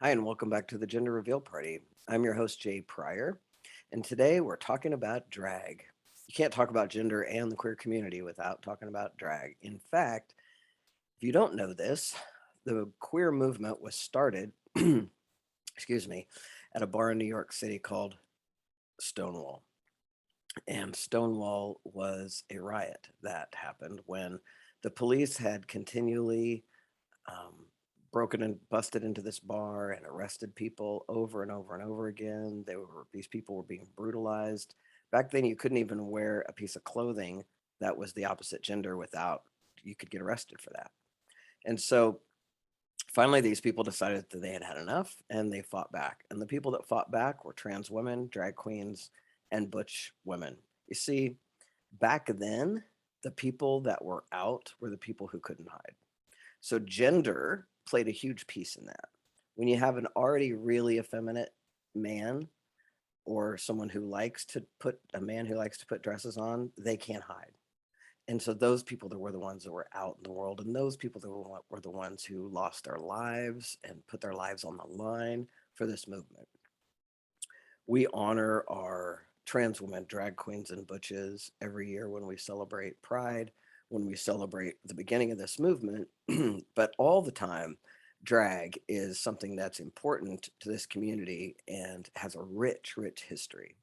Hi, and welcome back to the Gender Reveal Party. I'm your host, Jay Pryor, and today we're talking about drag. You can't talk about gender and the queer community without talking about drag. In fact, if you don't know this, the queer movement was started, excuse me, at a bar in New York City called Stonewall. And Stonewall was a riot that happened when the police had continually um, broken and busted into this bar and arrested people over and over and over again. These people were being brutalized. Back then, you couldn't even wear a piece of clothing that was the opposite gender without you could get arrested for that. And so finally, these people decided that they had had enough and they fought back. And the people that fought back were trans women, drag queens, and butch women. You see, back then, the people that were out were the people who couldn't hide. So gender played a huge piece in that. When you have an already really effeminate man or someone who likes to put a man who likes to put dresses on, they can't hide. And so those people that were the ones that were out in the world, and those people that were the ones who lost their lives and put their lives on the line for this movement. We honor our trans women, drag queens, and butches every year when we celebrate Pride, when we celebrate the beginning of this movement. But all the time, drag is something that's important to this community and has a rich, rich history.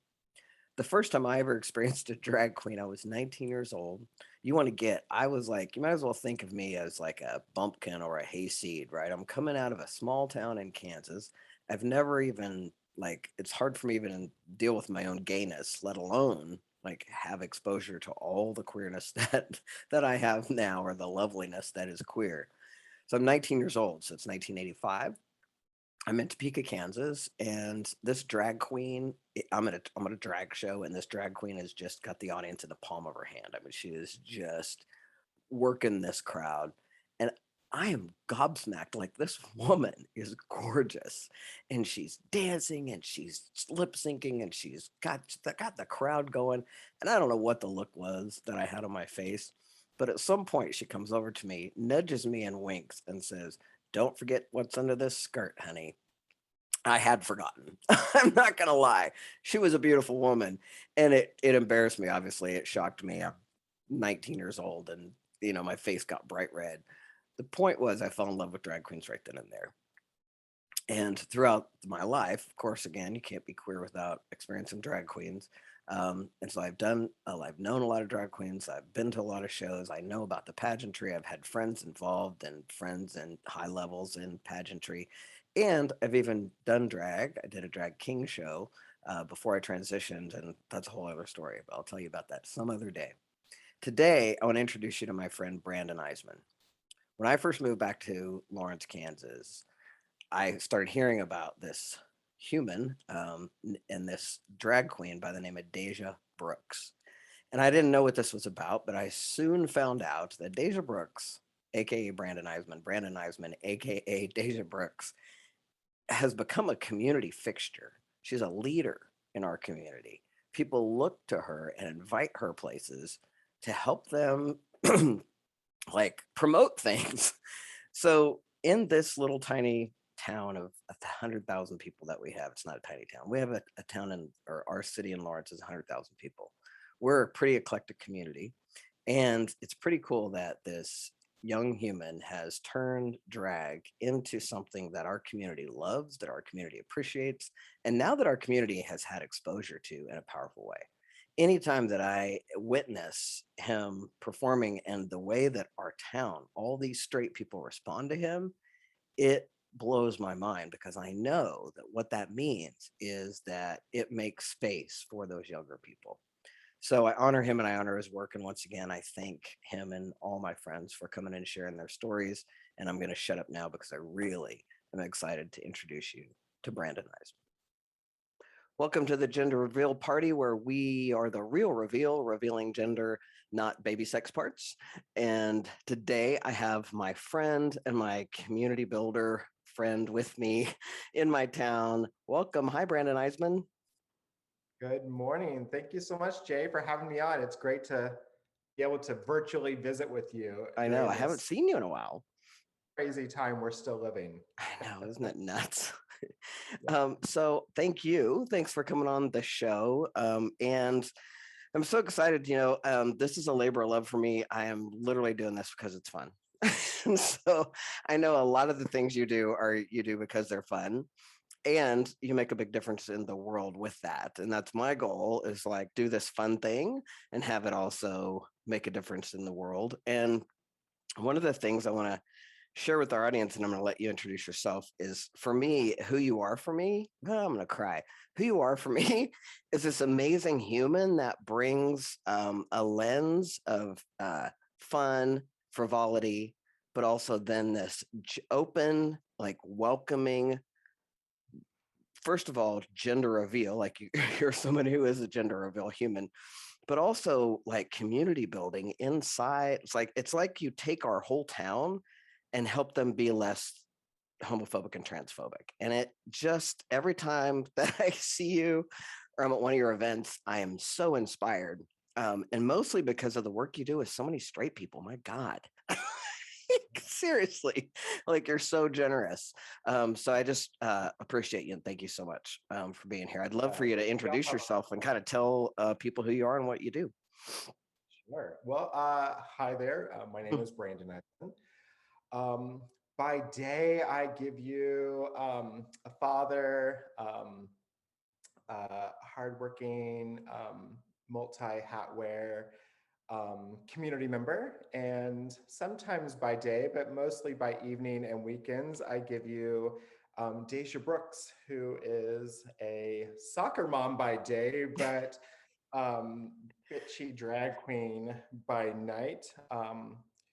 The first time I ever experienced a drag queen, I was 19 years old. You want to get, I was like, you might as well think of me as like a bumpkin or a hayseed, right? I'm coming out of a small town in Kansas. I've never even, like, it's hard for me even to deal with my own gayness, let alone like have exposure to all the queerness that I have now or the loveliness that is queer. So I'm 19 years old, so it's 1985. I'm in Topeka, Kansas, and this drag queen, I'm at a drag show, and this drag queen has just got the audience in the palm of her hand. I mean, she is just working this crowd, and I am gobsmacked. Like, this woman is gorgeous, and she's dancing, and she's lip syncing, and she's got the crowd going. And I don't know what the look was that I had on my face, but at some point she comes over to me, nudges me, and winks, and says, "Don't forget what's under this skirt, honey." I had forgotten. I'm not gonna lie. She was a beautiful woman, and it embarrassed me. Obviously, it shocked me. I'm 19 years old, and my face got bright red. The point was, I fell in love with drag queens right then and there. And throughout my life, of course, again, you can't be queer without experiencing drag queens. And so I've known a lot of drag queens. I've been to a lot of shows. I know about the pageantry. I've had friends involved and friends in high levels in pageantry. And I've even done drag. I did a drag king show before I transitioned, and that's a whole other story. But I'll tell you about that some other day. Today, I want to introduce you to my friend Brandon Eisman. When I first moved back to Lawrence, Kansas, I started hearing about this human and this drag queen by the name of Deja Brooks. And I didn't know what this was about, but I soon found out that Deja Brooks, aka Brandon Eisman, aka Deja Brooks, has become a community fixture. She's a leader in our community. People look to her and invite her places to help them like promote things. So in this little tiny town of 100,000 people that we have, it's not a tiny town. We have a town or our city in Lawrence is 100,000 people. We're a pretty eclectic community, and it's pretty cool that this young human has turned drag into something that our community loves, that our community appreciates, and now that our community has had exposure to in a powerful way. Anytime that I witness him performing and the way that our town, all these straight people respond to him, it blows my mind because I know that what that means is that it makes space for those younger people. So I honor him and I honor his work. And once again, I thank him and all my friends for coming and sharing their stories. And I'm going to shut up now because I really am excited to introduce you to Brandon Eisman. Welcome to the Gender Reveal Party, where we are the real reveal, revealing gender, not baby sex parts. And today I have my friend and my community builder friend with me in my town. Welcome. Hi, Brandon Eisman. Good morning. Thank you so much, Jay, for having me on. It's great to be able to virtually visit with you I know, during I haven't this seen you in a while. crazy time we're still living. I know, isn't it nuts? Yeah. So thank you. Thanks for coming on the show. And I'm so excited. This is a labor of love for me. I am literally doing this because it's fun. And so I know a lot of the things you do because they're fun, and you make a big difference in the world with that. And that's my goal, is like do this fun thing and have it also make a difference in the world. And one of the things I want to share with our audience, and I'm going to let you introduce yourself, is for me, who you are for me. Oh, I'm going to cry. Who you are for me is this amazing human that brings a lens of fun, frivolity, but also then this open, like welcoming, first of all, gender reveal, like you're somebody who is a gender reveal human, but also like community building inside. It's like you take our whole town and help them be less homophobic and transphobic. And it just, every time that I see you or I'm at one of your events, I am so inspired. And mostly because of the work you do with so many straight people. My God. Seriously, like you're so generous. So I just appreciate you and thank you so much for being here. I'd love for you to No introduce problem. yourself and kind of tell people who you are and what you do. Sure. Well, hi there. My name is Brandon Eisman. Um, by day, I give you a father, hardworking, multi-hat wear, community member, and sometimes by day, but mostly by evening and weekends, I give you Deja Brooks, who is a soccer mom by day, but um, bitchy drag queen by night,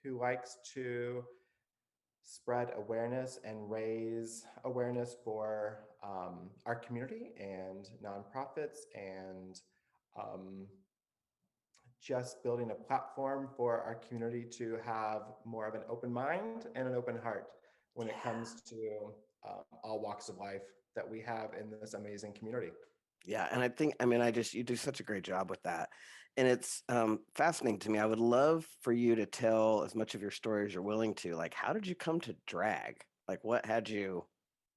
who likes to spread awareness and raise awareness for our community and nonprofits and um, just building a platform for our community to have more of an open mind and an open heart when it Yeah. comes to all walks of life that we have in this amazing community. Yeah, and I think, I mean, you do such a great job with that. And it's fascinating to me. I would love for you to tell as much of your story as you're willing to. Like, how did you come to drag? Like, what had you,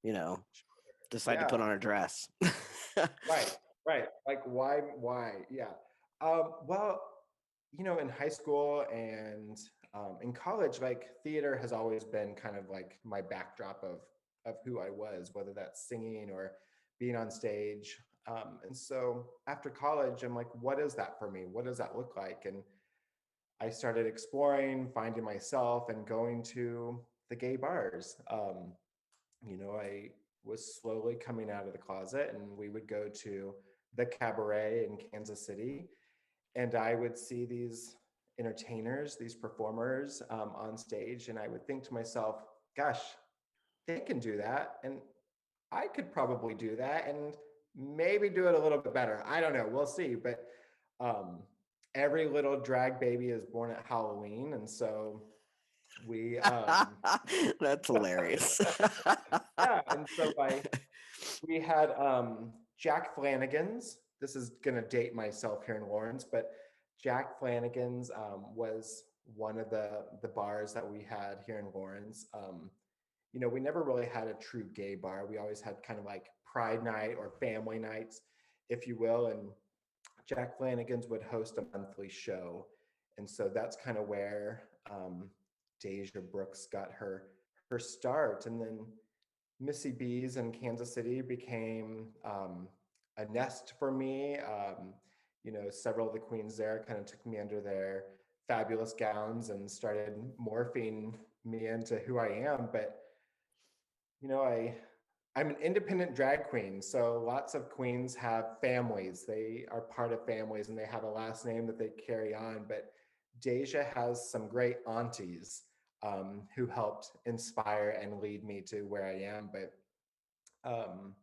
you know, decide to Yeah, put on a dress? right, right. Like why? Yeah. Well, in high school and in college, like theater has always been kind of like my backdrop of who I was, whether that's singing or being on stage. And so after college, I'm like, what is that for me? What does that look like? And I started exploring, finding myself, and going to the gay bars. I was slowly coming out of the closet, and we would go to the cabaret in Kansas City, and I would see these entertainers, these performers on stage, and I would think to myself, gosh, they can do that, and I could probably do that, and maybe do it a little bit better. I don't know, we'll see. But um, every little drag baby is born at Halloween, and so we That's hilarious. yeah, and so we had Jack Flanagan's. This is going to date myself here in Lawrence, but Jack Flanagan's was one of the bars that we had here in Lawrence. We never really had a true gay bar. We always had kind of like pride night or family nights, if you will. And Jack Flanagan's would host a monthly show. And so that's kind of where Deja Brooks got her start. And then Missy B's in Kansas City became a nest for me. Several of the queens there kind of took me under their fabulous gowns and started morphing me into who I am. But you know, I'm an independent drag queen, so lots of queens have families. They are part of families and they have a last name that they carry on. But Deja has some great aunties who helped inspire and lead me to where I am. But um,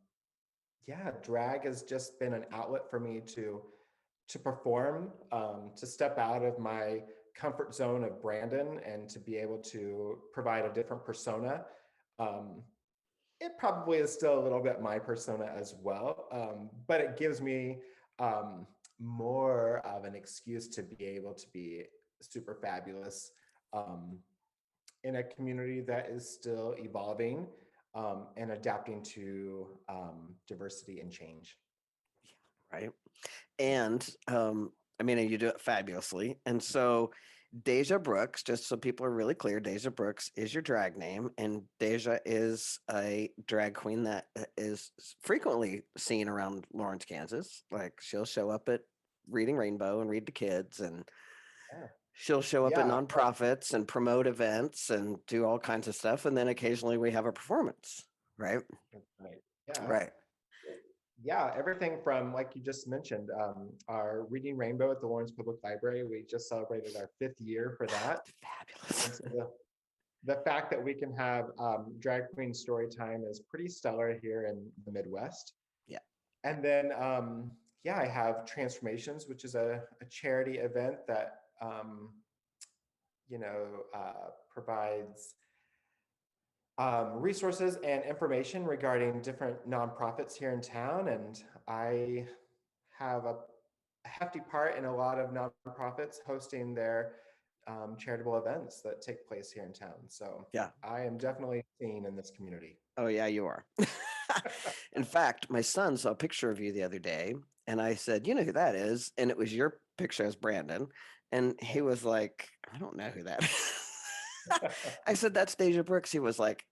yeah, drag has just been an outlet for me to perform, to step out of my comfort zone of Brandon and to be able to provide a different persona. Um, it probably is still a little bit my persona as well, but it gives me um, more of an excuse to be able to be super fabulous um, in a community that is still evolving. and adapting to diversity and change. Right. And I mean, and you do it fabulously. And so Deja Brooks, just so people are really clear, Deja Brooks is your drag name, and Deja is a drag queen that is frequently seen around Lawrence, Kansas. Like she'll show up at Reading Rainbow and read to kids, and Yeah. she'll show up at Yeah. nonprofits and promote events and do all kinds of stuff. And then occasionally we have a performance, right? Right. Yeah. Right. Yeah, everything from, like you just mentioned, our Reading Rainbow at the Lawrence Public Library. We just celebrated our 5th year for that. And Fabulous. so the fact that we can have drag queen story time is pretty stellar here in the Midwest. Yeah. And then, yeah, I have Transformations, which is a charity event that, provides resources and information regarding different nonprofits here in town. And I have a hefty part in a lot of nonprofits hosting their charitable events that take place here in town. So Yeah. I am definitely seen in this community. Oh, yeah, you are. In fact, my son saw a picture of you the other day, and I said, "You know who that is?" And it was your picture as Brandon. And he was like, "I don't know who that is." I said, "That's Deja Brooks." He was like,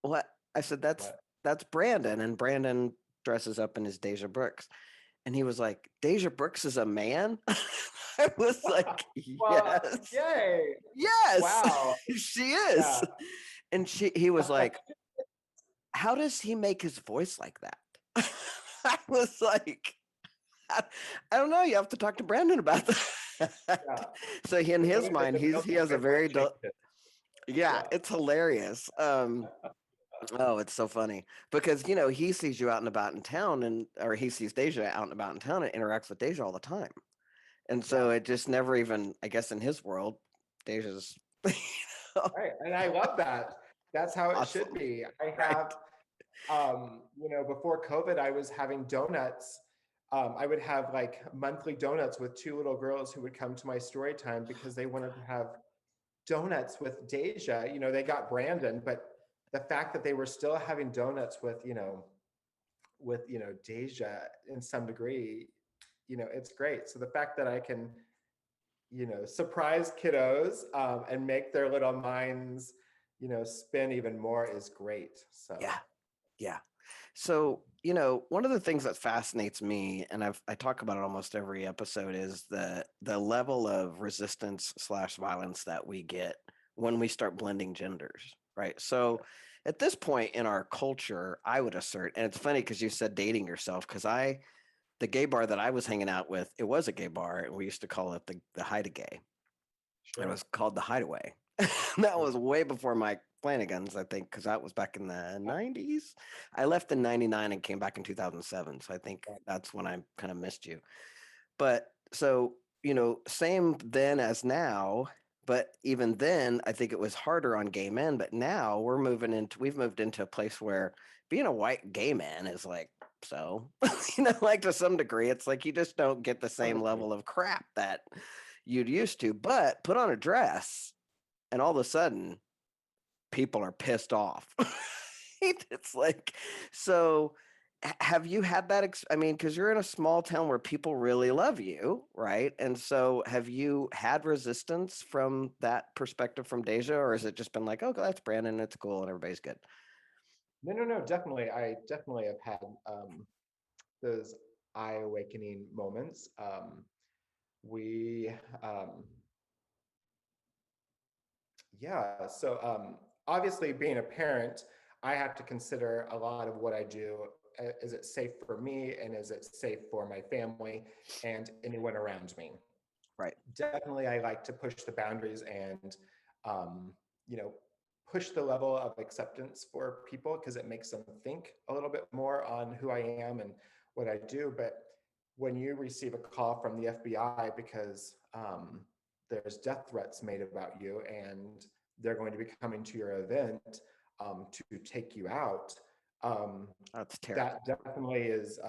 "What?" I said, What? That's Brandon." And Brandon dresses up in his Deja Brooks. And he was like, "Deja Brooks is a man?" I was like, Well, "Yes. yay! Yes, Wow. she is." Yeah. And he was like, "How does he make his voice like that?" I was like, I, I don't know. You have to talk to Brandon about that. Yeah. So in Let his me take mind, a note he of has my a voice very changes. yeah. Yeah. It's hilarious. Oh, it's so funny because he sees you out and about in town, or he sees Deja out and about in town and interacts with Deja all the time, and Yeah. so it just never even, I guess, in his world, Deja's Right. And I love that. That's how it should awesome, be. I right? have, before COVID, I was having donuts. I would have like monthly donuts with 2 little girls who would come to my story time because they wanted to have donuts with Deja. They got Brandon, but the fact that they were still having donuts with Deja in some degree, it's great. So the fact that I can, surprise kiddos and make their little minds, spin even more is great. So Yeah, yeah. So, one of the things that fascinates me, and I talk about it almost every episode, is the level of resistance slash violence that we get when we start blending genders, right? So, at this point in our culture, I would assert, and it's funny because you said dating yourself, because the gay bar that I was hanging out with, it was a gay bar, and we used to call it the Hide-A-Gay. It sure. was called the Hideaway. That was way before Mike Flanagan's, I think, because that was back in the 90s. I left in 99 and came back in 2007. So I think that's when I kind of missed you. But so, same then as now. But even then, I think it was harder on gay men. But now we've moved into a place where being a white gay man is like, so, like to some degree, it's like you just don't get the same level of crap that you'd used to. But put on a dress, and all of a sudden, people are pissed off. It's like, so have you had that? I mean, because you're in a small town where people really love you, right? And so have you had resistance from that perspective from Deja, or has it just been like, oh, that's Brandon, it's cool, and everybody's good? No, definitely. I definitely have had those eye awakening moments. We, yeah, so obviously being a parent, I have to consider a lot of what I do. Is it safe for me, and is it safe for my family and anyone around me? Right. Definitely, I like to push the boundaries and, um, you know, push the level of acceptance for people because it makes them think a little bit more on who I am and what I do. But when you receive a call from the FBI because there's death threats made about you and they're going to be coming to your event to take you out, That's terrible. that definitely is,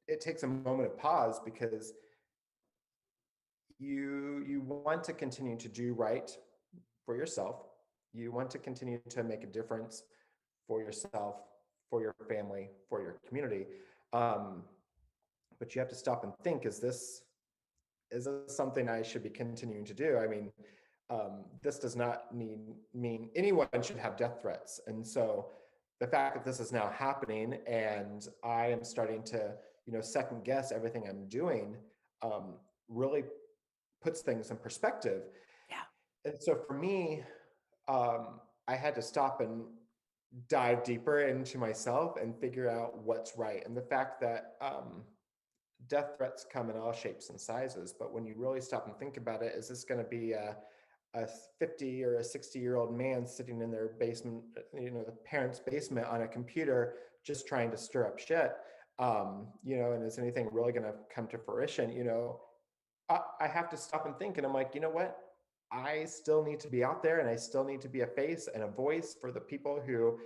it takes a moment of pause because you want to continue to do right for yourself. You want to continue to make a difference for yourself, for your family, for your community. Um, but you have to stop and think, is this something I should be continuing to do? I mean, this does not mean anyone should have death threats. And so the fact that this is now happening and I am starting to, second guess everything I'm doing, um, really puts things in perspective. Yeah. And so for me, I had to stop and dive deeper into myself and figure out what's right. And the fact that death threats come in all shapes and sizes, but when you really stop and think about it, is this going to be a 50 or a 60-year-old man sitting in their basement, the parents' basement on a computer, just trying to stir up shit? And is anything really going to come to fruition? I have to stop and think, and I'm like, you know what? I still need to be out there, and I still need to be a face and a voice for the people who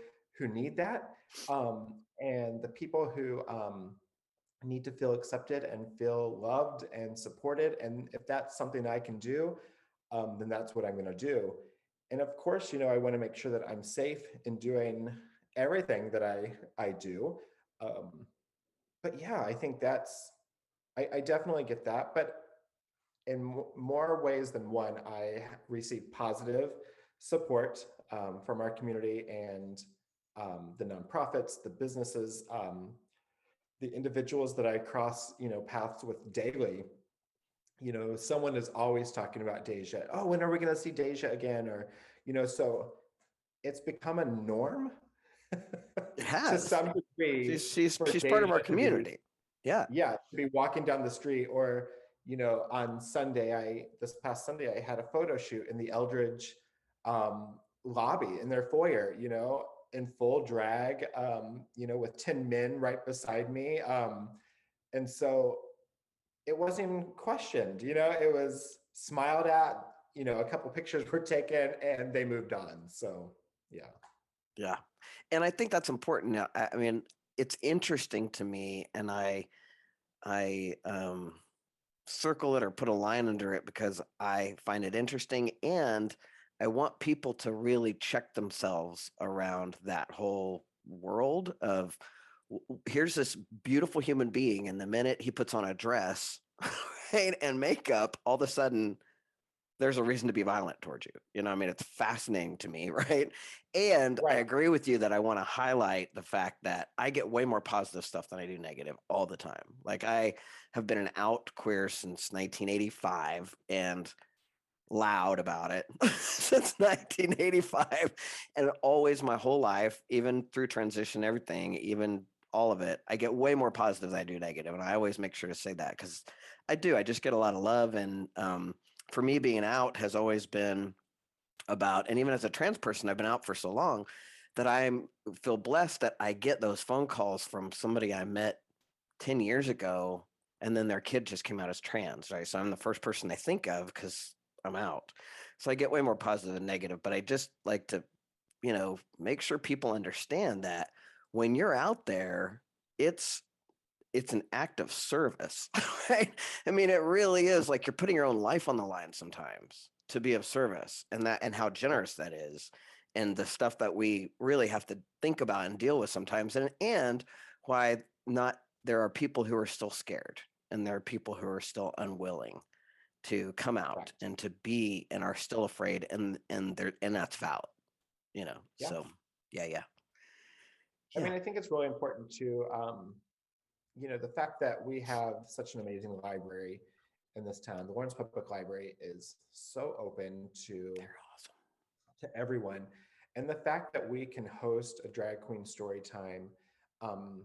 need that, and the people who need to feel accepted and feel loved and supported. And if that's something I can do, then that's what I'm going to do. And of course, I want to make sure that I'm safe in doing everything that I do. Um, but yeah, I think I definitely get that. But in more ways than one, I receive positive support from our community and the nonprofits, the businesses, the individuals that I cross, paths with daily. Someone is always talking about Deja. Oh, when are we going to see Deja again? Or, so it's become a norm It to has. some degree for She's part of our Deja to be, community. Yeah. yeah, to be walking down the street. Or, on Sunday, this past Sunday, I had a photo shoot in the Eldridge lobby in their foyer, in full drag, with 10 men right beside me. And so it wasn't even questioned, it was smiled at, a couple pictures were taken and they moved on. So, yeah. Yeah. And I think that's important now. I mean, it's interesting to me, and I circle it or put a line under it because I find it interesting, and I want people to really check themselves around that whole world of here's this beautiful human being, and the minute he puts on a dress right, and makeup, all of a sudden there's a reason to be violent towards you. I mean, it's fascinating to me, right? And I Right. agree with you that I want to highlight the fact that I get way more positive stuff than I do negative all the time. Like, I have been an out queer since 1985 and loud about it since 1985, and always my whole life, even through transition, everything, even all of it, I get way more positive than I do negative. And I always make sure to say that because I just get a lot of love. And for me, being out has always been about, and even as a trans person, I've been out for so long that feel blessed that I get those phone calls from somebody I met 10 years ago, and then their kid just came out as trans, right? So I'm the first person they think of because I'm out. So I get way more positive than negative, but I just like to, make sure people understand that when you're out there, it's an act of service, right? I mean, it really is like you're putting your own life on the line sometimes to be of service, and how generous that is, and the stuff that we really have to think about and deal with sometimes, and why not there are people who are still scared, and there are people who are still unwilling to come out Correct. and to be and are still afraid, and that's valid, Yeah. so yeah, yeah, I yeah, mean, I think it's really important to, the fact that we have such an amazing library in this town. The Lawrence Public Library is so open to they're awesome. everyone. And the fact that we can host a drag queen story time, um,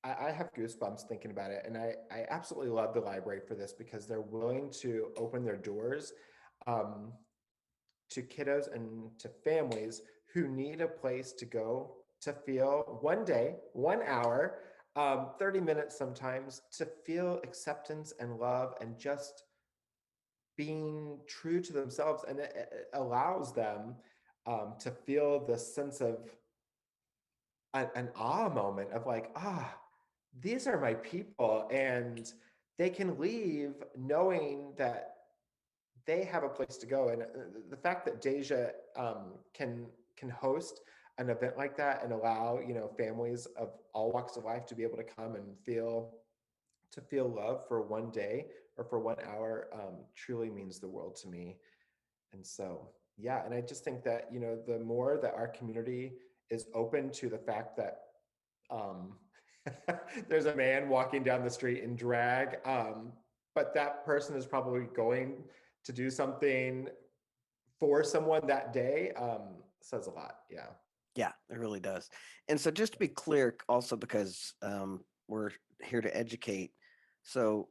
I have goosebumps thinking about it. And I absolutely love the library for this because they're willing to open their doors um, to kiddos and to families who need a place to go to feel one day, 1 hour, 30 minutes sometimes, to feel acceptance and love and just being true to themselves. And it allows them to feel this sense of an awe moment of like, these are my people. And they can leave knowing that they have a place to go. And the fact that Deja can host an event like that and allow, families of all walks of life to be able to come and feel love for one day or for 1 hour, truly means the world to me. And so, yeah, and I just think that, the more that our community is open to the fact that um, there's a man walking down the street in drag, but that person is probably going to do something for someone that day, says a lot. Yeah. Yeah, it really does. And so just to be clear, also because we're here to educate, so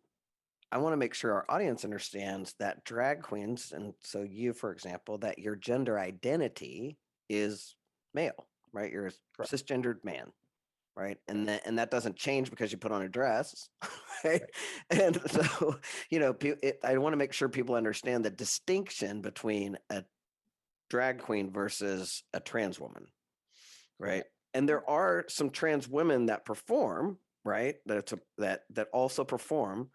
I want to make sure our audience understands that drag queens, and so you, for example, that your gender identity is male, right? You're a Correct. cisgendered man, right? And that doesn't change because you put on a dress, right? Right. And so, I want to make sure people understand the distinction between a drag queen versus a trans woman, right? And there are some trans women that perform, right? That also perform,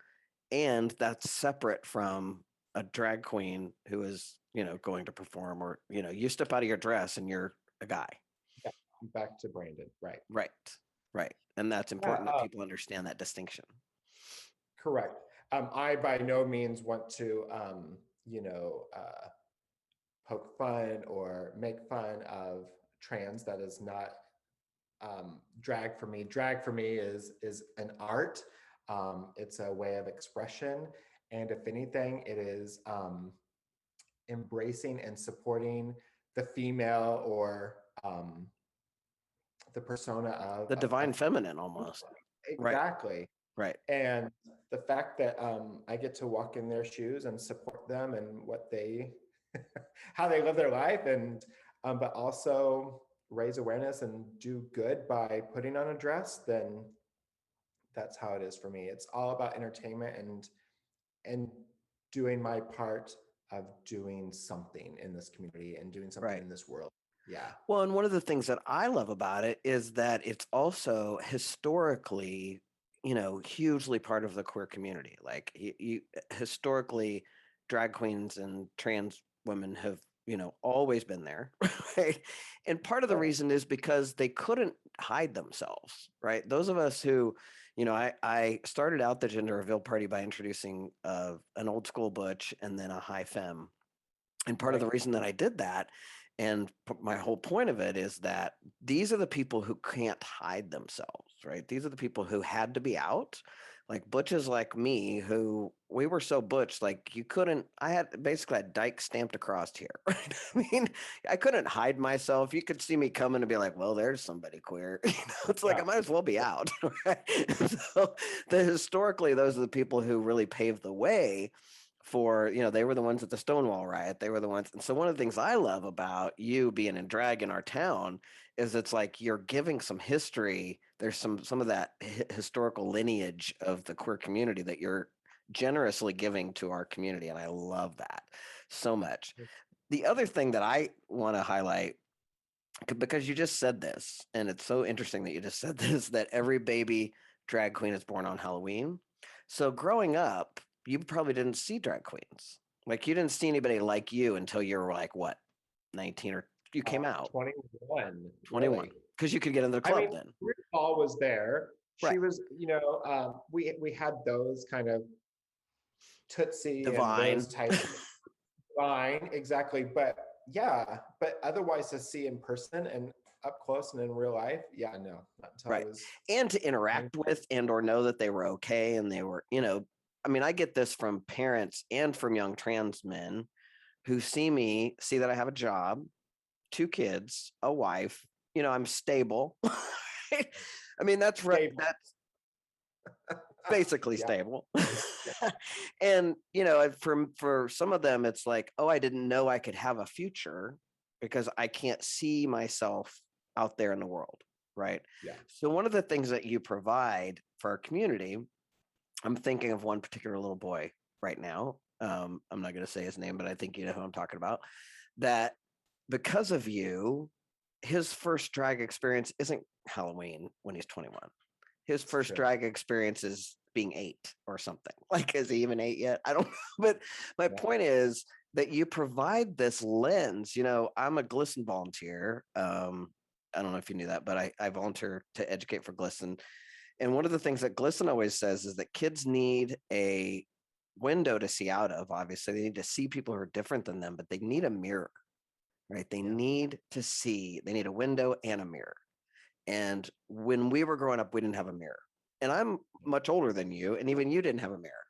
and that's separate from a drag queen who is, going to perform, or you step out of your dress and you're a guy. Yeah. Back to Brandon. Right. Right. Right. And that's Yeah. important that people understand that distinction. Correct. I by no means want to, you know, uh, poke fun or make fun of trans. That is not drag for me. Drag for me is an art. It's a way of expression, and if anything, it is embracing and supporting the female or the persona The of divine feminine almost. Right. exactly. Right. And the fact that I get to walk in their shoes and support them and what they, how they live their life, and but also raise awareness and do good by putting on a dress, then that's how it is for me. It's all about entertainment and doing my part of doing something in this community and doing something Right. in this world. Yeah. Well, and one of the things that I love about it is that it's also historically, hugely part of the queer community. Like you historically, drag queens and trans women have, always been there, right? And part of the Right. reason is because they couldn't hide themselves, right? Those of us who, I started out the gender reveal party by introducing an old school butch and then a high femme. And part of the Right. reason that I did that, and my whole point of it, is that these are the people who can't hide themselves, right? These are the people who had to be out, like butches like me, who we were so butch, like you couldn't. I had basically a dyke stamped across here. Right? I mean, I couldn't hide myself. You could see me coming and be like, "Well, there's somebody queer." It's like Yeah. I might as well be out. Right? So, historically, those are the people who really paved the way for, they were the ones at the Stonewall riot. They were the ones. And so one of the things I love about you being in drag in our town is it's like you're giving some history. There's some of that historical lineage of the queer community that you're generously giving to our community. And I love that so much. The other thing that I want to highlight, because you just said this, and it's so interesting that you just said this, that every baby drag queen is born on Halloween. So growing up, you probably didn't see drag queens. Like you didn't see anybody like you until you were like what, 19, or you came out 21, 21, really. because you could get in the I club mean, then. Paul was there. Right. She was, we had those kind of Tootsie and Divine. those type of line, exactly. But yeah, but otherwise to see in person and up close and in real life, yeah, no, not until I Right. was And to interact 24. with and or know that they were okay, and they were, I mean, I get this from parents and from young trans men who see me, see that I have a job, 2 kids, a wife, I'm stable. I mean, that's right. Stable. That's basically Yeah, stable. yeah, And, for some of them, it's like, oh, I didn't know I could have a future because I can't see myself out there in the world. Right. yeah. So one of the things that you provide for our community, I'm thinking of one particular little boy right now. I'm not going to say his name, but I think you know who I'm talking about. That because of you, his first drag experience isn't Halloween when he's 21. His It's first true. drag experience is being 8 or something. Like, is he even 8 yet? I don't know. But my Yeah. point is that you provide this lens. I'm a GLSEN volunteer. I don't know if you knew that, but I volunteer to educate for GLSEN. And one of the things that GLSEN always says is that kids need a window to see out of. Obviously, they need to see people who are different than them, but they need a mirror, right? They Yeah. need to see, they need a window and a mirror. And when we were growing up, we didn't have a mirror. And I'm much older than you, and even you didn't have a mirror.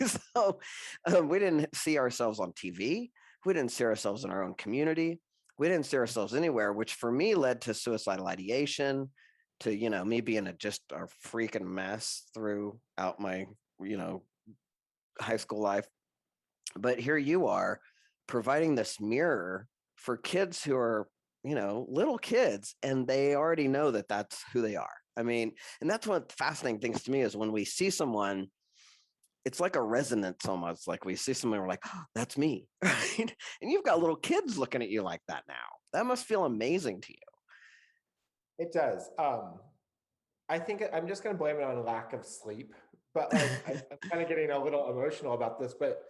So we didn't see ourselves on TV. We didn't see ourselves in our own community. We didn't see ourselves anywhere, which for me led to suicidal ideation, to me being just a freaking mess throughout my you know high school life. But here you are providing this mirror for kids who are, little kids, and they already know that that's who they are. I mean, and that's one of the fascinating things to me is when we see someone, it's like a resonance almost. Like we see someone, we're like, oh, that's me. Right? And you've got little kids looking at you like that now. That must feel amazing to you. It does. I think I'm just going to blame it on lack of sleep, but like I'm kind of getting a little emotional about this. But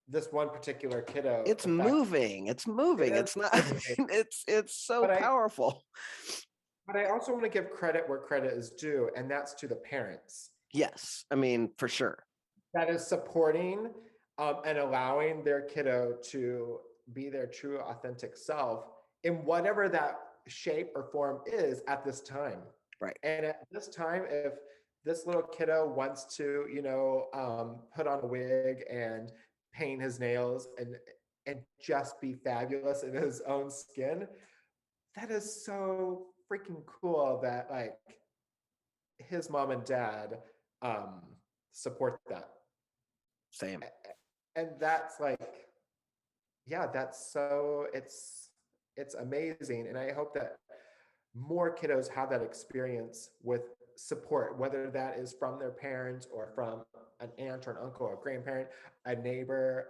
this one particular kiddo, It's the fact moving. It's it moving. is It's not, moving, it's so but I powerful. but I also want to give credit where credit is due, and that's to the parents Yes. I mean, for sure. that is supporting and allowing their kiddo to be their true authentic self in whatever that shape or form is at this time. Right. And at this time, if this little kiddo wants to, put on a wig and paint his nails and just be fabulous in his own skin, that is so freaking cool that like his mom and dad um, support that. Same. And that's like, yeah, that's so it's amazing. And I hope that more kiddos have that experience with support, whether that is from their parents or from an aunt or an uncle or a grandparent, a neighbor,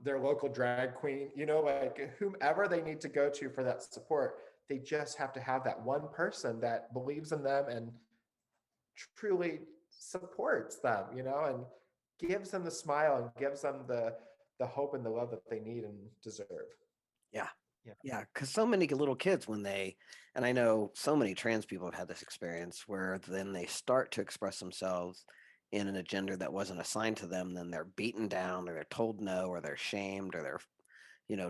their local drag queen, like whomever they need to go to for that support. They just have to have that one person that believes in them and truly supports them, and gives them the smile and gives them the hope and the love that they need and deserve. Yeah. Yeah. Yeah. Because so many little kids, and I know so many trans people have had this experience where then they start to express themselves in a gender that wasn't assigned to them, then they're beaten down or they're told no or they're shamed or they're,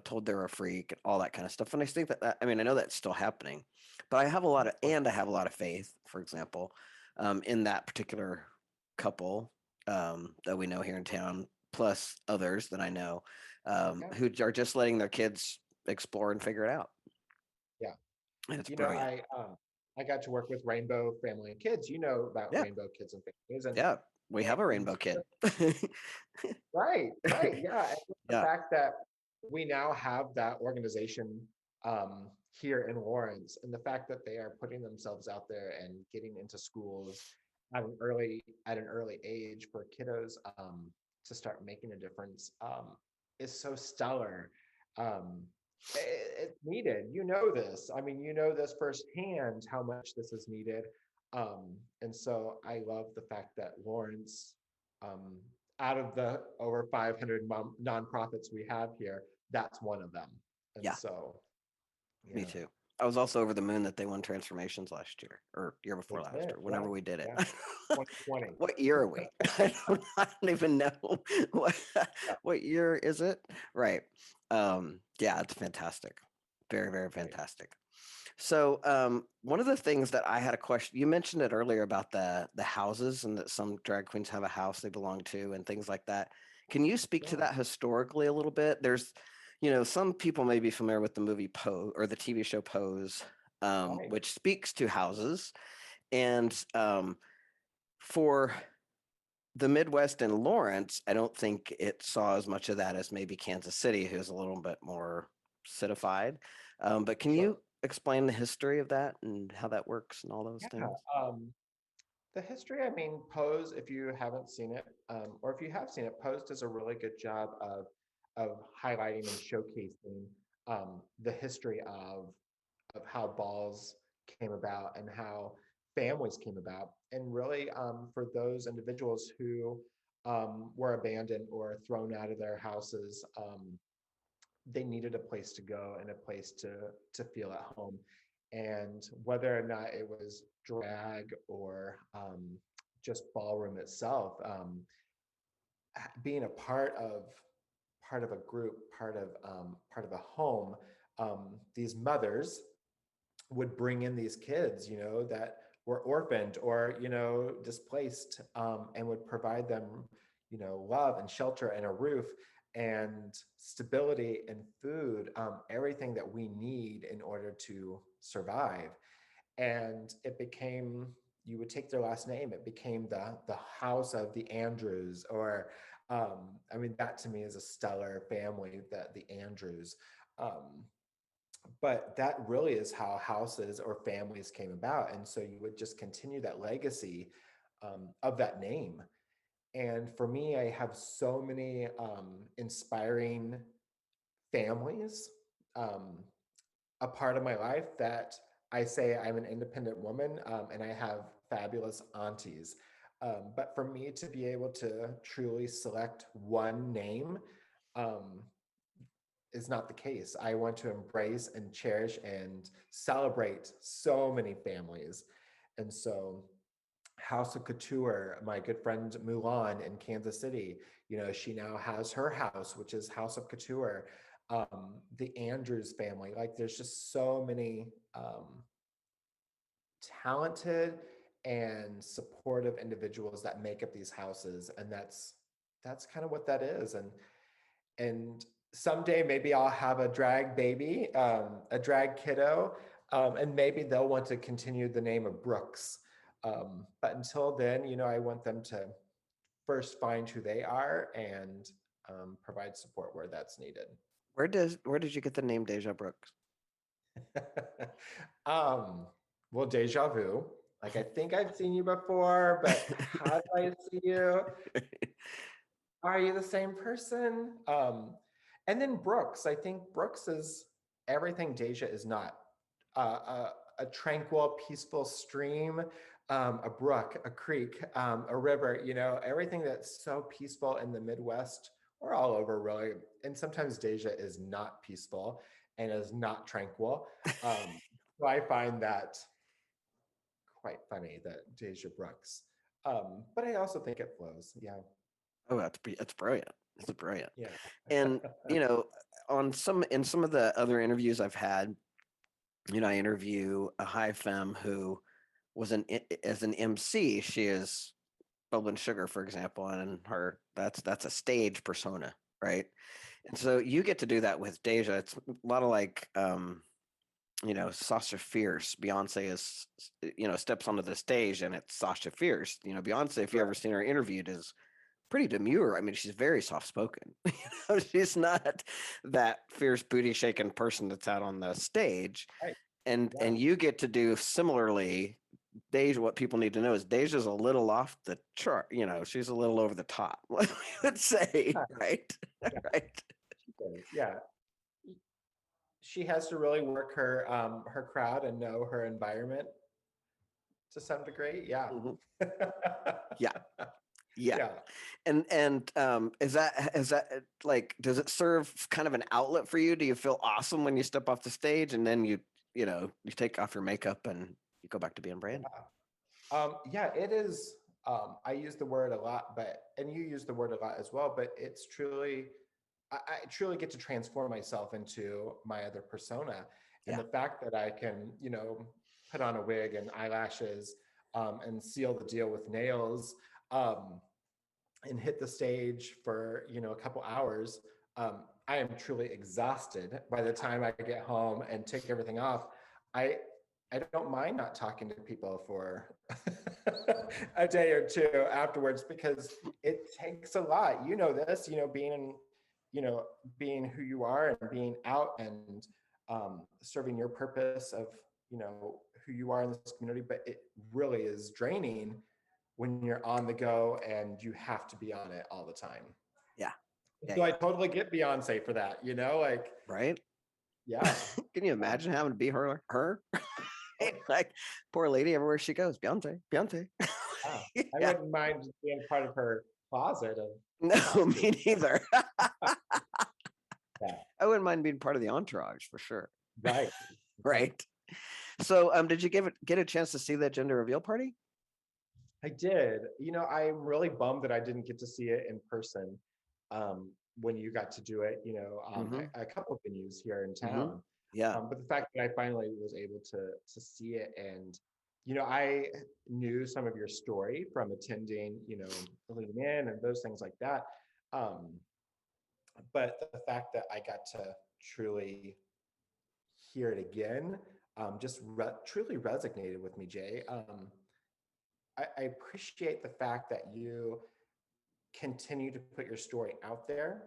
told they're a freak and all that kind of stuff. And I think I mean, I know that's still happening, but I have a lot of faith, for example, in that particular couple that we know here in town, plus others that I know Yeah. who are just letting their kids explore and figure it out. Yeah. And it's You know, brilliant. I got to work with Rainbow Family and Kids. You know about Yeah. Rainbow Kids and Families, Yeah. We have a and rainbow kid. right, right, yeah. And just the Yeah. fact that we now have that organization here in Lawrence, and the fact that they are putting themselves out there and getting into schools at an early age for kiddos to start making a difference is so stellar. Um, it's needed. You know this. I mean, you know this firsthand how much this is needed. And so I love the fact that Lawrence, um, out of the over 500 nonprofits we have here, that's one of them. And Yeah. so, Me yeah, too. I was also over the moon that they won transformations last year or year they before last did. or Yeah, whenever we did it. yeah. 2020. What year are we? I don't even know what, Yeah, what year is it? Right. Yeah, it's fantastic. Very, very right. fantastic. So one of the things that I had a question, you mentioned it earlier about the houses and that some drag queens have a house they belong to and things like that. Can you speak to Yeah, that historically a little bit? There's, some people may be familiar with the movie Pose or the TV show Pose, right. which speaks to houses. And for the Midwest and Lawrence, I don't think it saw as much of that as maybe Kansas City, who's a little bit more citified. But can Sure. you explain the history of that and how that works and all those Yeah. things? The history, I mean, Pose, if you haven't seen it, or if you have seen it, Pose does a really good job of highlighting and showcasing the history of how balls came about and how families came about. And really, for those individuals who were abandoned or thrown out of their houses, they needed a place to go and a place to feel at home. And whether or not it was drag or just ballroom itself, being a part of a group, part of a home, these mothers would bring in these kids, that were orphaned or, displaced, and would provide them, love and shelter and a roof and stability and food, everything that we need in order to survive. And it became, you would take their last name, it became the house of the Andrews, or I mean, that to me is a stellar family, that the Andrews. um, but that really is how houses or families came about. And so you would just continue that legacy, of that name. And for me, I have so many inspiring families, um, a part of my life, that I say I'm an independent woman, and I have fabulous aunties. But for me to be able to truly select one name, um, is not the case. I want to embrace and cherish and celebrate so many families. And so, House of Couture, my good friend Mulan in Kansas City, she now has her house, which is House of Couture. The Andrews family, like there's just so many talented and supportive individuals that make up these houses, and that's kind of what that is. And someday maybe I'll have a drag baby, a drag kiddo, and maybe they'll want to continue the name of Brooks. But until then, I want them to first find who they are and provide support where that's needed. Where did you get the name Deja Brooks? um, well, deja vu. Like, I think I've seen you before, but how do I see you? Are you the same person? And then Brooks, I think Brooks is everything Deja is not. A tranquil, peaceful stream, a brook, a creek, a river, everything that's so peaceful in the Midwest or all over, really. And sometimes Deja is not peaceful and is not tranquil. So I find that quite funny, that Deja Brooks. But I also think it flows. Yeah. Oh, that's brilliant. It's brilliant. Yeah. And in some of the other interviews I've had, I interview a high femme who was as an MC. She is Bubbling Sugar, for example, and that's a stage persona, right? And so you get to do that with Deja. It's a lot of like Sasha Fierce. Beyonce is steps onto the stage and it's Sasha Fierce. Beyonce, if you ever seen her interviewed, is pretty demure. I mean, she's very soft spoken. She's not that fierce booty shaking person that's out on the stage. Right. And Yeah. you get to do similarly. Deja, what people need to know is Deja's a little off the chart. She's a little over the top. What we would say, Yeah. right? Yeah. Right. Yeah. She has to really work her crowd and know her environment to some degree. Yeah. Mhm. Yeah. Yeah. Yeah. And is that like, does it serve kind of an outlet for you? Do you feel awesome when you step off the stage and then you take off your makeup and you go back to being Brandon? Yeah, it is. I use the word a lot, and you use the word a lot as well, but it's truly, I truly get to transform myself into my other persona. And Yeah. the fact that I can, put on a wig and eyelashes, and seal the deal with nails, um, and hit the stage for, a couple hours, I am truly exhausted by the time I get home and take everything off. I I don't mind not talking to people for a day or two afterwards, because it takes a lot. You know this, you know, being who you are and being out and serving your purpose of, who you are in this community. But it really is draining when you're on the go and you have to be on it all the time. Yeah. Yeah. So I Yeah. totally get Beyonce for that, like, Right. yeah. Can you imagine having to be her? Like, poor lady, everywhere she goes, Beyonce, Beyonce. Yeah. I Yeah. wouldn't mind being part of her closet of No, costumes. me neither. Yeah, I wouldn't mind being part of the entourage for sure. right. Right. Right. So, did you get a chance to see that gender reveal party? I did. I'm really bummed that I didn't get to see it in person when you got to do it, Mm-hmm. at a couple of venues here in Mm-hmm. town. Yeah. But the fact that I finally was able to see it, and I knew some of your story from attending, Lean In and those things like that. Um, but the fact that I got to truly hear it again just truly resonated with me, Jay. I appreciate the fact that you continue to put your story out there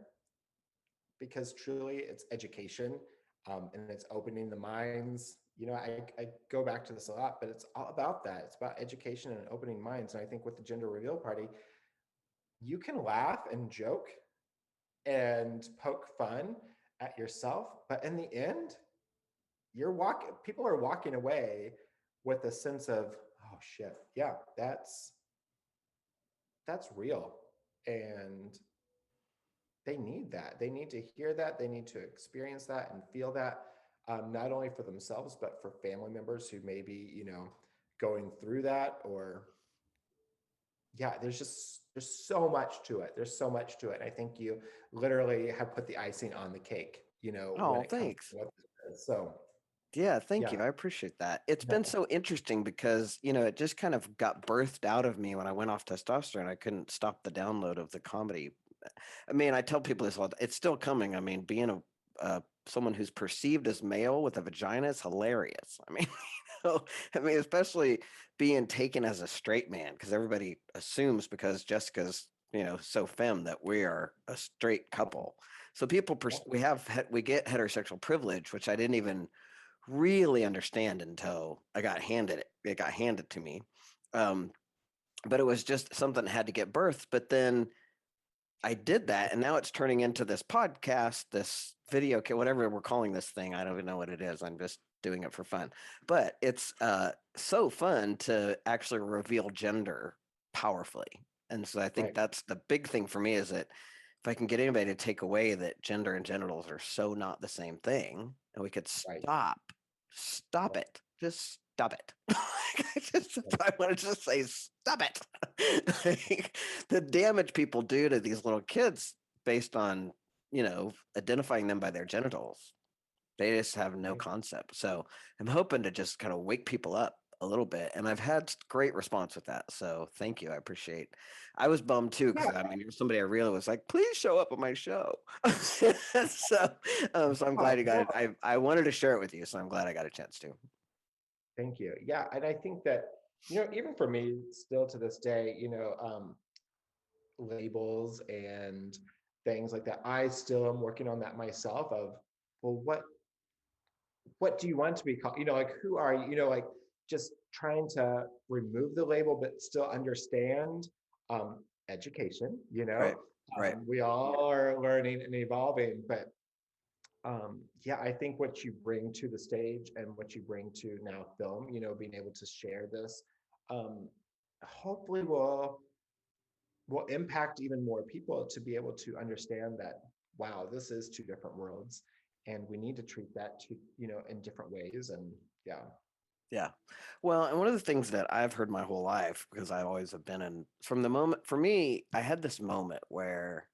because truly it's education and it's opening the minds. I go back to this a lot, but it's all about that. It's about education and opening minds. And I think with the gender reveal party, you can laugh and joke and poke fun at yourself, but in the end, people are walking away with a sense of, oh shit, yeah, that's real. And they need that. They need to hear that. They need to experience that and feel that, not only for themselves, but for family members who may be, going through that. Or, yeah, there's so much to it. There's so much to it. I think you literally have put the icing on the cake, when Oh, it comes thanks. to what this is. So, Yeah, thank yeah, you. I appreciate that. It's been no, so interesting because, it just kind of got birthed out of me when I went off testosterone. I couldn't stop the download of the comedy. I mean, I tell people this all. It's still coming. I mean, being someone who's perceived as male with a vagina is hilarious. I mean, especially being taken as a straight man because everybody assumes because Jessica's, so femme that we are a straight couple. So people, we get heterosexual privilege, which I didn't even really understand until it got handed to me. Um, but it was just something that had to get birthed. But then I did that, and now it's turning into this podcast, this video, whatever we're calling this thing. I don't even know what it is. I'm just doing it for fun. But it's so fun to actually reveal gender powerfully. And so I think right, that's the big thing for me is that if I can get anybody to take away that gender and genitals are so not the same thing, and we could right, stop right, it, just stop it. right, I want to just say, stop it. Like, the damage people do to these little kids based on, identifying them by their genitals. They just have no right. concept. So I'm hoping to just kind of wake people up a little bit. And I've had great response with that. So thank you. I appreciate. I was bummed too Yeah, because I mean, you're somebody I really was like, please show up at my show. So I'm glad you got no, it. I wanted to share it with you, so I'm glad I got a chance to. thank you. Yeah, and I think that, even for me, still to this day, labels and things like that, I still am working on that myself of, well, what do you want to be called? Like, who are you? Like, just trying to remove the label, but still understand education, Right. Right. we all are learning and evolving, but yeah, I think what you bring to the stage and what you bring to now film, being able to share this, um, hopefully will impact even more people to be able to understand that, wow, this is two different worlds, and we need to treat that in different ways. And yeah, Yeah. Well, and one of the things that I've heard my whole life, because I always have been in, from the moment, for me, I had this moment where,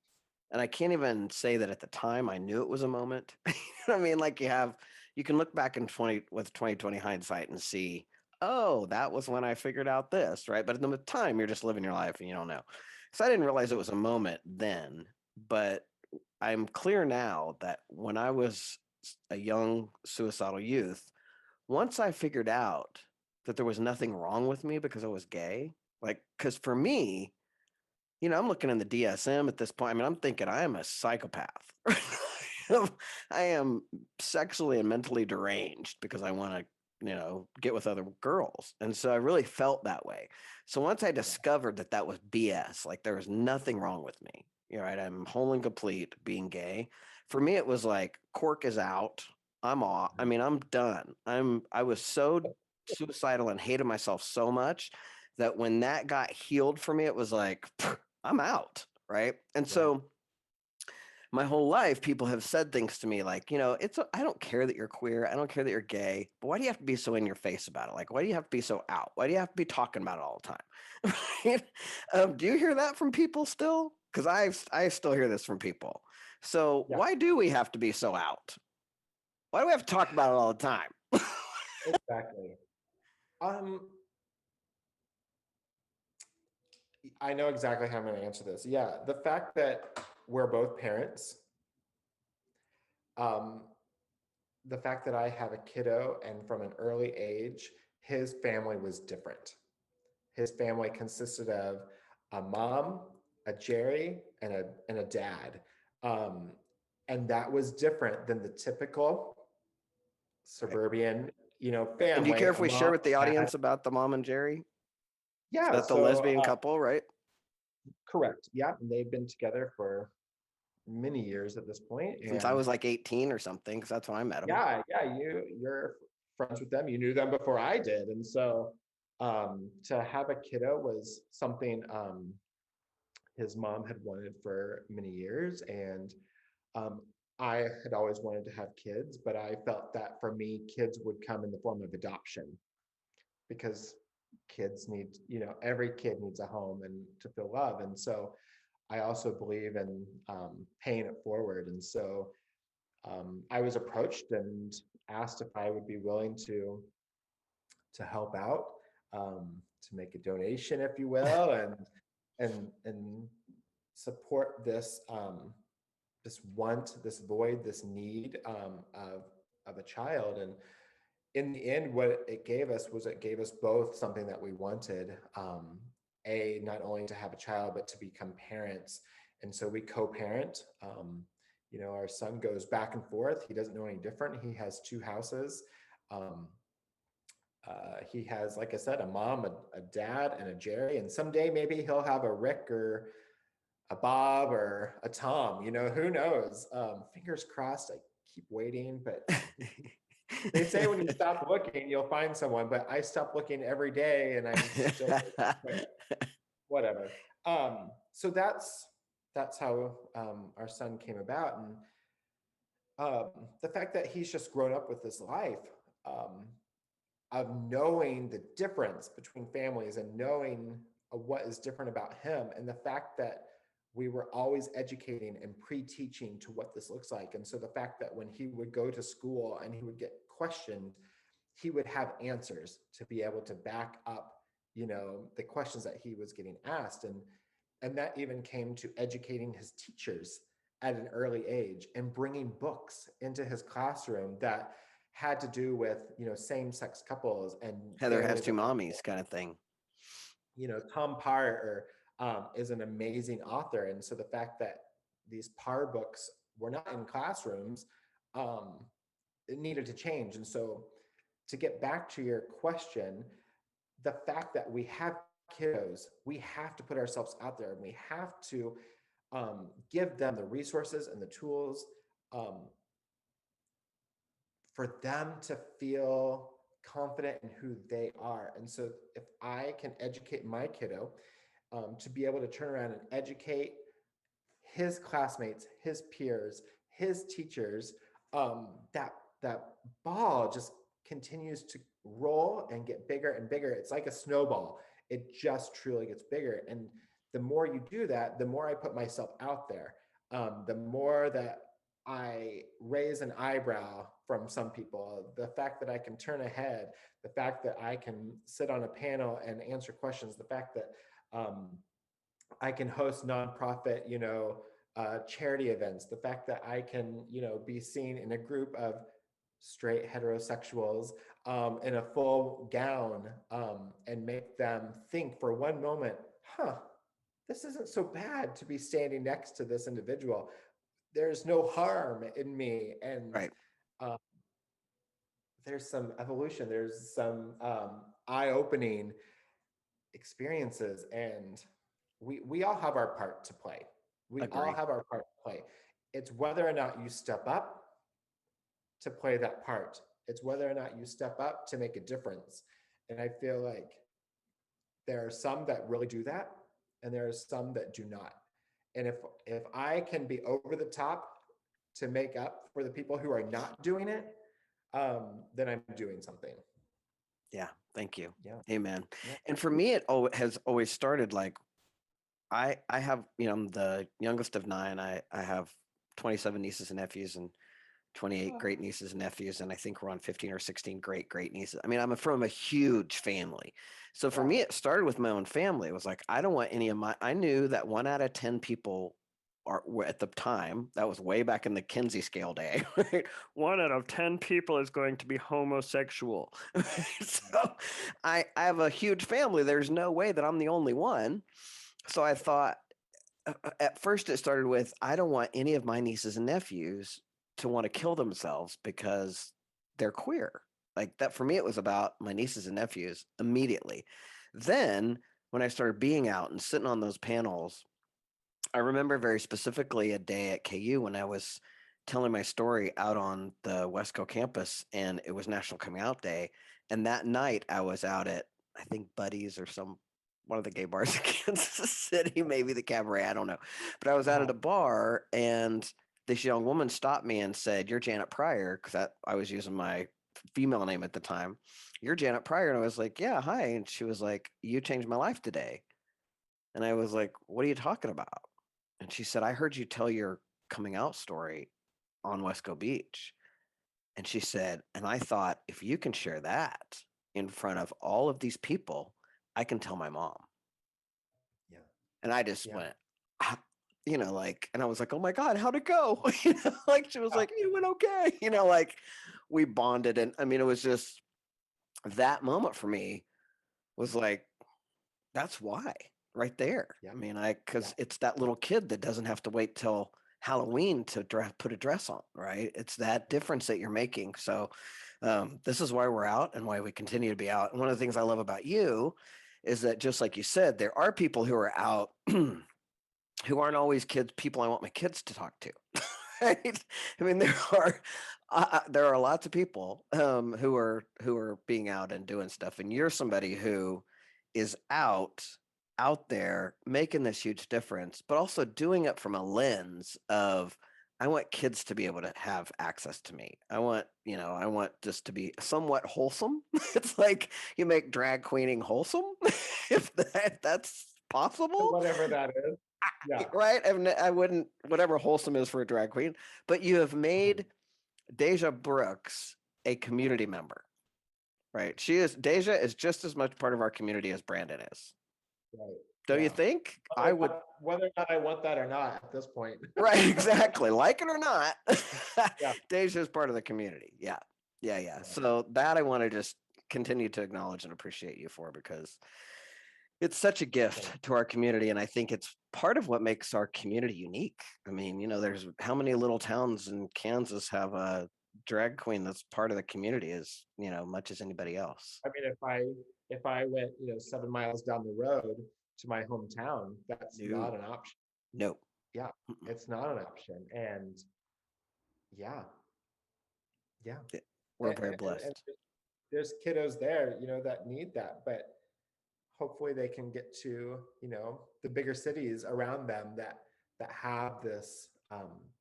and I can't even say that at the time I knew it was a moment. You know what I mean? Like you can look back in 2020 hindsight and see, oh, that was when I figured out this, right? But at the time, you're just living your life and you don't know. So I didn't realize it was a moment then, but I'm clear now that when I was a young suicidal youth, once I figured out that there was nothing wrong with me because I was gay, like, because for me, I'm looking in the DSM at this point. I mean, I'm thinking I am a psychopath. I am sexually and mentally deranged because I want to, get with other girls. And so I really felt that way. So once I discovered that that was BS, like there was nothing wrong with me, right? I'm whole and complete being gay. For me, it was like cork is out. I'm off. I mean, I'm done. I was so suicidal and hated myself so much that when that got healed for me, it was like, I'm out. Right. And Right. so my whole life, people have said things to me like, I don't care that you're queer. I don't care that you're gay, but why do you have to be so in your face about it? Like, why do you have to be so out? Why do you have to be talking about it all the time? Right? Do you hear that from people still? Because I still hear this from people. So Yeah, why do we have to be so out? Why do we have to talk about it all the time? exactly. Um, I know exactly how I'm going to answer this. Yeah, the fact that we're both parents, um, the fact that I have a kiddo and from an early age, his family was different. His family consisted of a mom, a Jerry, and a dad. Um, and that was different than the typical Right. suburban, And do you family, care if a we share mom, with the dad. audience about the mom and Jerry? Is Yeah, that the so lesbian couple, right? correct. Yeah, and they've been together for many years at this point. Since I And was like 18 or something, because that's when I met him. yeah, you're friends with them. You knew them before I did. And so to have a kiddo was something his mom had wanted for many years. And um, I had always wanted to have kids, but I felt that for me, kids would come in the form of adoption because kids need, every kid needs a home and to feel love. And so I also believe in paying it forward. And so I was approached and asked if I would be willing to help out, to make a donation, if you will, and support this want, this void, this need of a child. And in the end, what it gave us was it gave us both something that we wanted. Not only to have a child, but to become parents. And so we co-parent. Our son goes back and forth. He doesn't know any different. He has two houses. Um, he has, like I said, a mom, a dad, and a Jerry. And someday maybe he'll have a Rick or a Bob or a Tom. Who knows? Fingers crossed. I keep waiting, but they say when you stop looking, you'll find someone. But I stop looking every day, and I'm still waiting. But whatever. So that's how our son came about, and the fact that he's just grown up with this life. Um, of knowing the difference between families and knowing what is different about him, and the fact that we were always educating and pre-teaching to what this looks like. And so the fact that when he would go to school and he would get questioned, he would have answers to be able to back up the questions that he was getting asked. And that even came to educating his teachers at an early age and bringing books into his classroom that had to do with same-sex couples and Heather has families two of mommies kind of thing. Tom Pryor is an amazing author. And so the fact that these Parr books were not in classrooms, it needed to change. And so to get back to your question, the fact that we have kiddos, we have to put ourselves out there, and we have to give them the resources and the tools um, for them to feel confident in who they are. And so if I can educate my kiddo to be able to turn around and educate his classmates, his peers, his teachers, that ball just continues to roll and get bigger and bigger. It's like a snowball. It just truly gets bigger. And the more you do that, the more I put myself out there, the more that I raise an eyebrow from some people. The fact that I can turn a head, the fact that I can sit on a panel and answer questions, the fact that um, I can host nonprofit, charity events. The fact that I can, be seen in a group of straight heterosexuals in a full gown and make them think for one moment, huh, this isn't so bad to be standing next to this individual. There's no harm in me. And Right. uh, there's some evolution, there's some eye-opening experiences, and we all have our part to play. We all Agree. have our part to play. It's whether or not you step up to play that part. It's whether or not you step up to make a difference. And I feel like there are some that really do that, and there are some that do not. And if I can be over the top to make up for the people who are not doing it, then I'm doing something. Yeah. Thank you. Yeah. Amen. Yeah. And for me, has always started like I have, I'm the youngest of nine. I have 27 nieces and nephews and 28 Oh, great nieces and nephews, and I think we're on 15 or 16 great nieces. I mean, I'm from a huge family. So for yeah. me, it started with my own family. It was like, I don't want any of I knew that 1 out of 10 people were at the time, that was way back in the Kinsey scale day, right? 1 out of 10 people is going to be homosexual. So I have a huge family. There's no way that I'm the only one. So I thought, at first it started with, I don't want any of my nieces and nephews to want to kill themselves because they're queer. Like that for me, it was about my nieces and nephews immediately. Then when I started being out and sitting on those panels, I remember very specifically a day at KU when I was telling my story out on the Wesco campus, and it was National Coming Out Day. And that night I was out at, I think, Buddy's or one of the gay bars in Kansas City, maybe the Cabaret, I don't know. But I was out at a bar, and this young woman stopped me and said, "You're Janet Pryor," because I was using my female name at the time. "You're Janet Pryor." And I was like, "Yeah, hi." And she was like, "You changed my life today." And I was like, "What are you talking about?" And she said, "I heard you tell your coming out story on Wesco Beach." And she said, "And I thought, if you can share that in front of all of these people, I can tell my mom." Yeah. And I just Yeah. went, "Ah," like, and I was like, "Oh my God, how'd it go?" Like she was like, "It went okay." Like we bonded. And I mean, it was just that moment for me was like, that's why right there. Yeah. I mean, Yeah. because it's that little kid that doesn't have to wait till Halloween to put a dress on, right? It's that difference that you're making. So this is why we're out and why we continue to be out. And one of the things I love about you is that, just like you said, there are people who are out who aren't always people I want my kids to talk to. Right? I mean, there are lots of people who are being out and doing stuff, and you're somebody who is out there making this huge difference, but also doing it from a lens of, I want kids to be able to have access to me. I want this to be somewhat wholesome. It's like you make drag queening wholesome, if that's possible, Whatever that is. Yeah. right? I wouldn't, whatever wholesome is for a drag queen, but you have Mhm. made Deja Brooks a community member, right? Deja is just as much part of our community as Brandon is. Right. Don't you Yeah. think? I would, Whether or not I want that or not at this point. right? Exactly. Like it or not, Yeah. Deja is part of the community. Yeah. Yeah. Yeah. Yeah. So that I want to just continue to acknowledge and appreciate you for, because it's such a Thanks. gift to our community. And I think it's part of what makes our community unique. I mean, there's how many little towns in Kansas have a drag queen that's part of the community as, much as anybody else. I mean, if I went, 7 miles down the road to my hometown, that's No, not an option. no. Yeah, Mm-mm. it's not an option. And yeah, yeah. We're very And blessed. there's kiddos there, that need that, but hopefully they can get to, the bigger cities around them that have this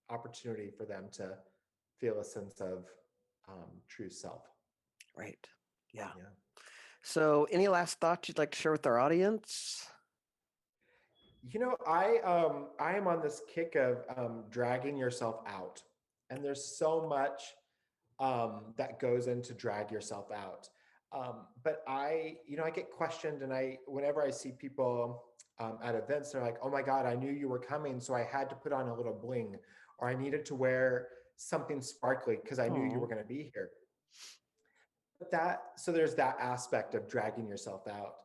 opportunity for them to feel a sense of true self. Right. Yeah. Yeah. So any last thoughts you'd like to share with our audience? I am on this kick of dragging yourself out, and there's so much that goes into drag yourself out. But I get questioned, and whenever I see people at events, they're like, "Oh my God, I knew you were coming, so I had to put on a little bling, or I needed to wear something sparkly because I knew you were Oh, going to be here." So there's that aspect of dragging yourself out,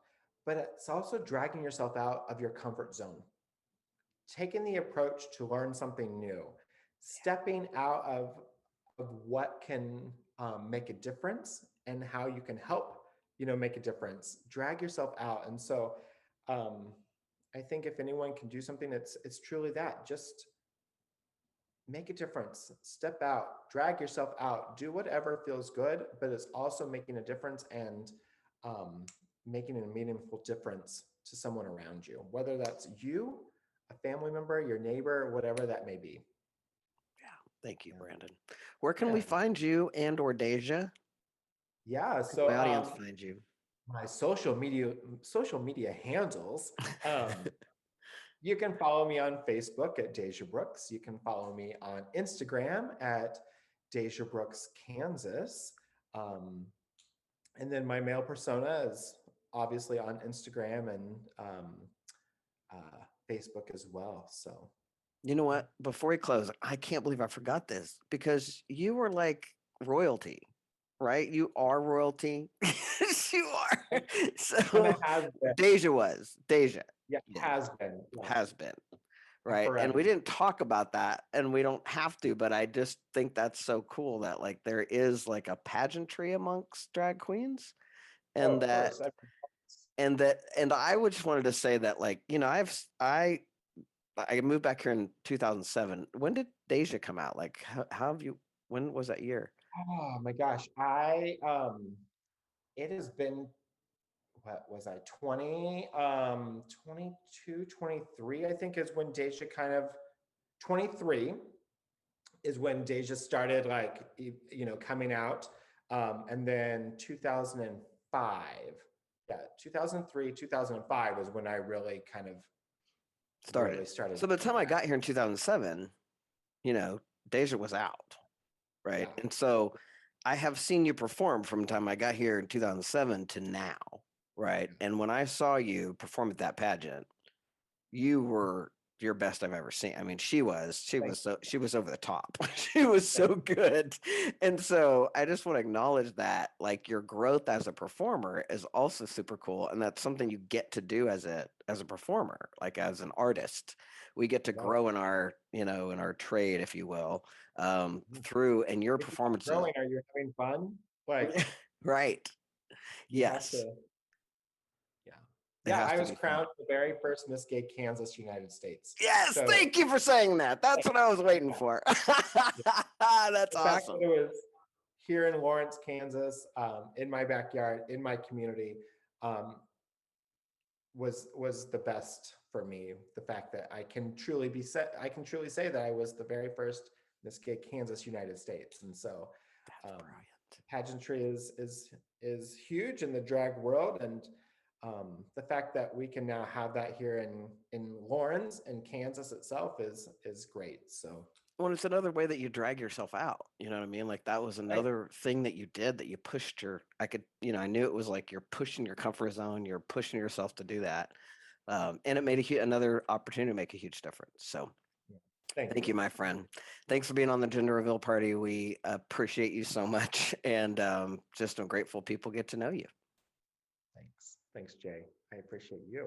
but it's also dragging yourself out of your comfort zone, taking the approach to learn something new, stepping out of what can make a difference and how you can help, make a difference. Drag yourself out. And so um, I think if anyone can do something, it's truly that. Just make a difference. Step out, drag yourself out, do whatever feels good, but it's also making a difference and um, making a meaningful difference to someone around you, whether that's you, a family member, your neighbor, whatever that may be. Thank you, Yeah. Brandon. Where can we Yeah. find you and or Deja? Yeah. Where can So my audience find you? my social media handles. You can follow me on Facebook at Deja Brooks. You can follow me on Instagram at Deja Brooks, Kansas. Um, and then my male persona is obviously on Instagram and Facebook as well. So, You know yeah. what? Before we close, I can't believe I forgot this because you were like royalty, right? You are royalty. You are. Kind of So has been, Deja was. Deja. yeah, Yeah, has been, has yes, been. Right. And we forever. didn't talk about that and we don't have to, but I just think that's so cool that like there is like a pageantry amongst drag queens Oh, and of that course. and I would just wanted to say that like, I moved back here in 2007. When did Deja come out? Like how have you when was that year? Oh my gosh. It has been, what was I, 20, 22, 23, I think is when Deja kind of, 23 is when Deja started like, coming out. And then 2005, yeah, 2003, 2005 was when I really kind of Started. really started So by the doing time I that. got here in 2007, Deja was out, right? Yeah. And so I have seen you perform from the time I got here in 2007 to now, right? And when I saw you perform at that pageant, you were your best I've ever seen. I mean, Thank she was over the top. She was you. so good. And so I just want to acknowledge that like your growth as a performer is also super cool. And that's something you get to do as a performer, like as an artist. We get to Love grow in our, in our trade, if you will, it. through and your If you're not performances. growing, are you having fun? Like, Right. you have Yes. to, yeah. It Yeah, has I to was be fun. crowned the very first Miss Gay Kansas, United States. Yes, So thank you for saying that. That's what I was waiting yeah, for. yeah. That's The fact that awesome. it was here in Lawrence, Kansas, in my backyard, in my community, um, was the best for me. The fact that I can truly say that I was the very first Miss Gay Kansas, United States, and so That's um, brilliant. pageantry is huge in the drag world, and the fact that we can now have that here in Lawrence and Kansas itself is great. So Well, it's another way that you drag yourself out. You know what I mean? Like that was right, another thing that you did that you pushed I could, I knew it was like you're pushing your comfort zone, you're pushing yourself to do that. And it made another opportunity to make a huge difference. So yeah. Thank thank you. you, my friend. Thanks for being on the gender reveal party. We appreciate you so much. And just I'm grateful people get to know you. Thanks, Jay. I appreciate you.